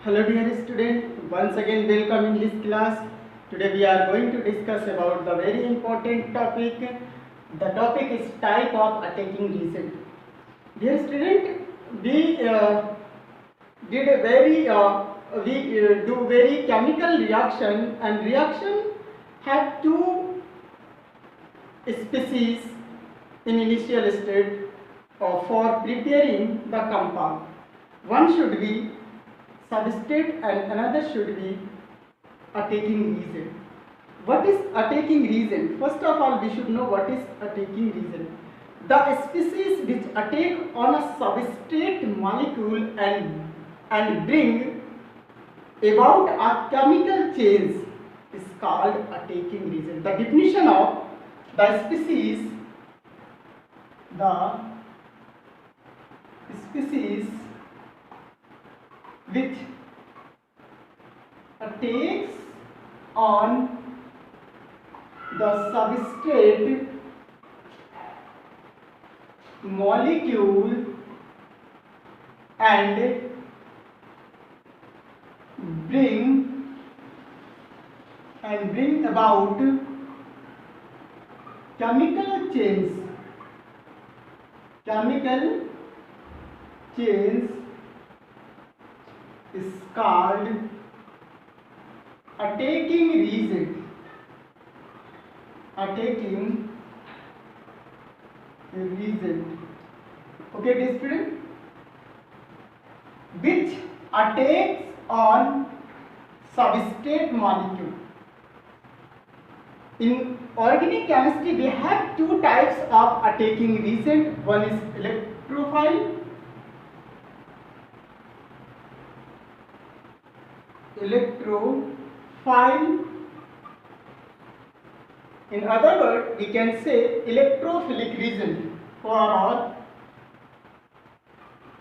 Hello dear student, once again welcome in this class. Today we are going to discuss about the very important topic. The topic is type of attacking reagent. Dear student, we did a very do very chemical reaction, and reaction have two species in initial state for preparing the compound. One should be substrate and another should be attacking reagent. What is attacking reagent? First of all, we should know what is attacking reagent. The species which attack on a substrate molecule and bring about a chemical change is called attacking reagent. The definition of the species which attacks on the substrate molecule and bring about chemical change is called attacking reagent. Okay, dear student, which attacks on substrate molecule. In organic chemistry, we have two types of attacking reagent. One is electrophile. In other words, we can say electrophilic reagent or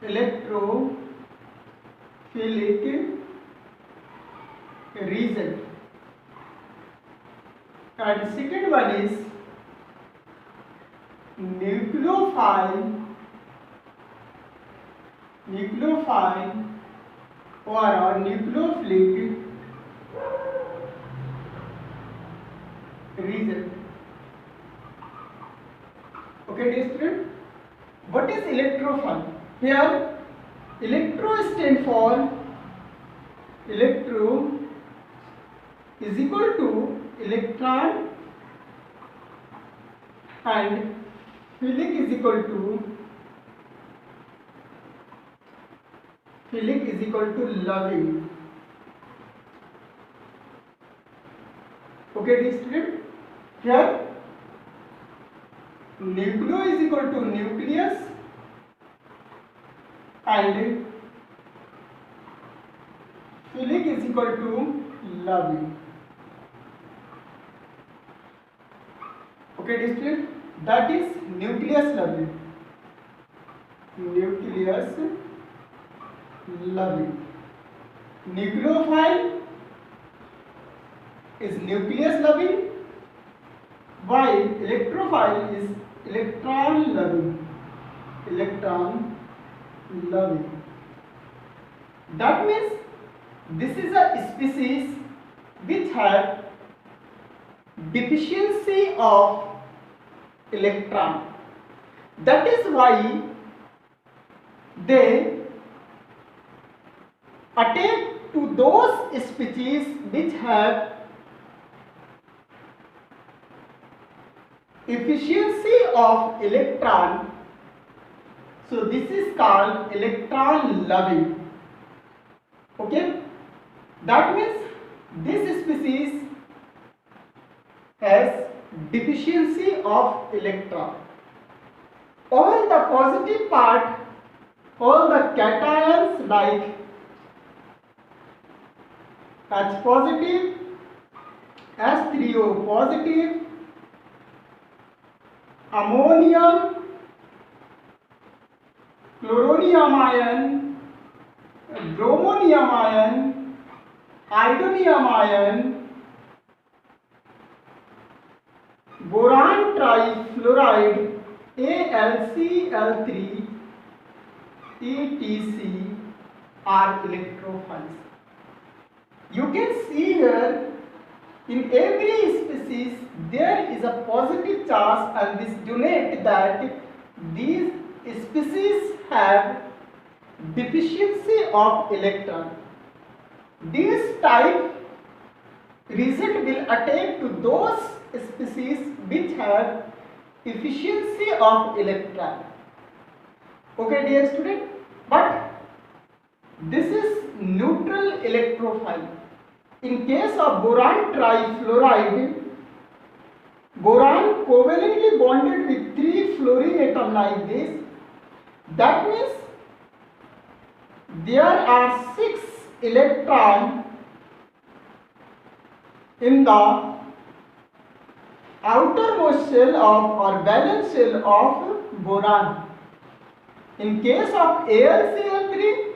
electrophilic reagent. And second one is nucleophile or nucleophilic reagent. Okay, dear student, what is electrophile? Here, electro stand for electro is equal to electron and philic is equal to loving. Okay, dear student, here nucleo is equal to nucleus and philic is equal to loving. Okay, dear student, that is nucleus loving. Nucleophile is nucleus loving, while electrophile is electron loving. That means this is a species which have deficiency of electron. That is why they attack to those species which have efficiency of electron. So this is called electron loving. Okay, that means this species has deficiency of electron. All the positive part, all the cations like H positive, H3O positive, ammonium, chloronium ion, bromonium ion, iodinium ion, boron trifluoride, AlCl3, etc. are electrophiles. You can see here in every species there is a positive charge, and this denotes that these species have deficiency of electron. This type result will attain to those species which have efficiency of electron. Okay, dear student, but this is neutral electrophile. In case of boron trifluoride, boron covalently bonded with 3 fluorine atom like this. That means there are 6 electrons in the outermost shell of or valence shell of boron. In case of AlCl3,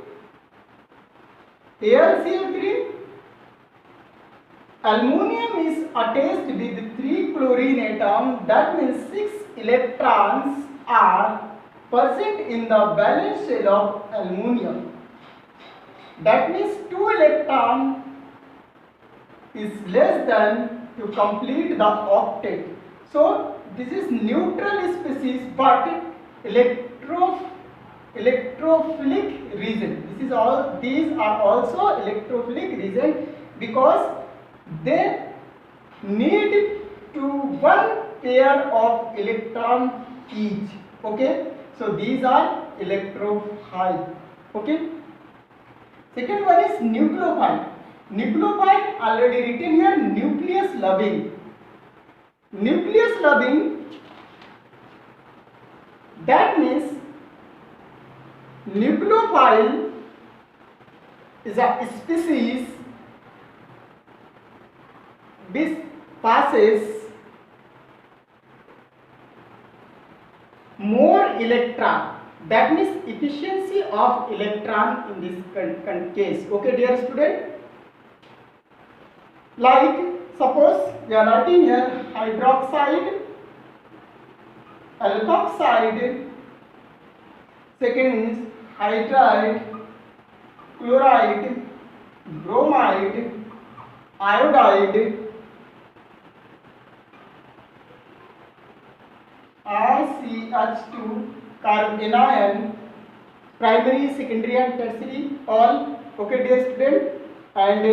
aluminum is attached with 3 chlorine atoms. That means 6 electrons are present in the valence shell of aluminum. That means 2 electrons is less than to complete the octet. So this is neutral species, but electrophilic region. These are also electrophilic region because they need to 1 pair of electron each. Okay, so these are electrophile. Okay. Second one is nucleophile. Nucleophile already written here, nucleus loving. Nucleus loving, that means nucleophile is a species which passes more electron. That means efficiency of electron in this case. Okay, dear student. Like suppose we are writing here hydroxide, alkoxide, second is hydride, chloride, bromide, iodide, RCH2, carbanion, primary, secondary and tertiary, all. Okay, dear student. And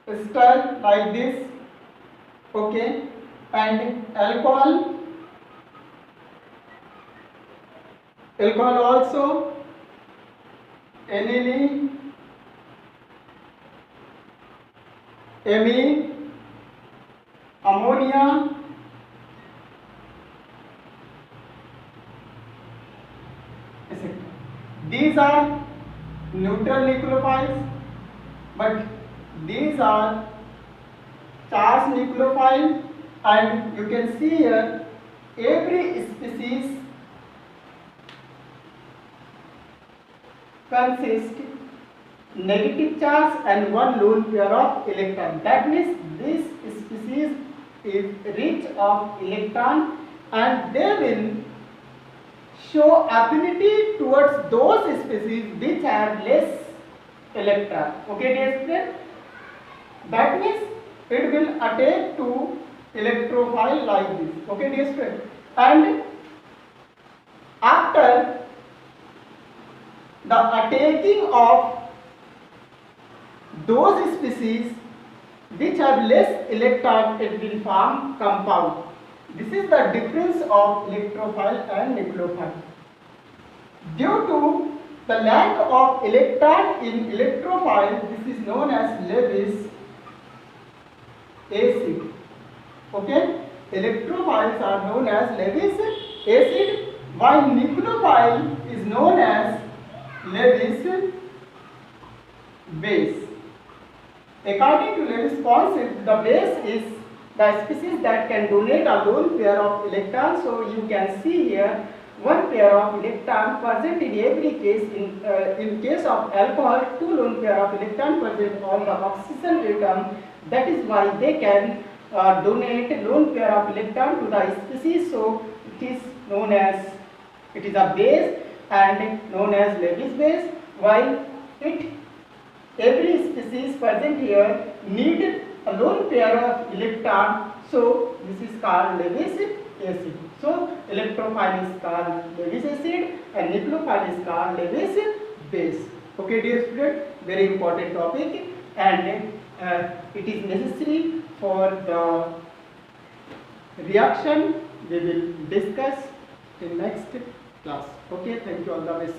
ester like this. Okay, and alcohol also, aniline, amine, ammonia, etc. These are neutral nucleophiles, but these are charged nucleophile, and you can see here every species consists negative charge and 1 lone pair of electron. That means this species is rich of electron, and they will show affinity towards those species which have less electron. Okay, dear student? That means it will attach to electrophile like this. Okay, dear student? And after the attacking of those species which have less electron, it will form compound. This is the difference of electrophile and nucleophile. Due to the lack of electron in electrophile, this is known as Lewis acid. Okay, electrophiles are known as Lewis acid, while nucleophile is known as Lewis base. According to Lewis concept, the base is the species that can donate a lone pair of electrons. So you can see here 1 pair of electron present in every case. In case of alcohol, 2 lone pair of electron present on the oxygen atom. That is why they can donate lone pair of electron to the species. So it is known as, it is a base and known as Lewis base, while It every species present here need a lone pair of electron, so this is called Lewis acid. So electrophile is called Lewis acid and nucleophile is called Lewis base. Okay dear student, very important topic, and it is necessary for the reaction we will discuss in next class. Okay, thank you, all the best.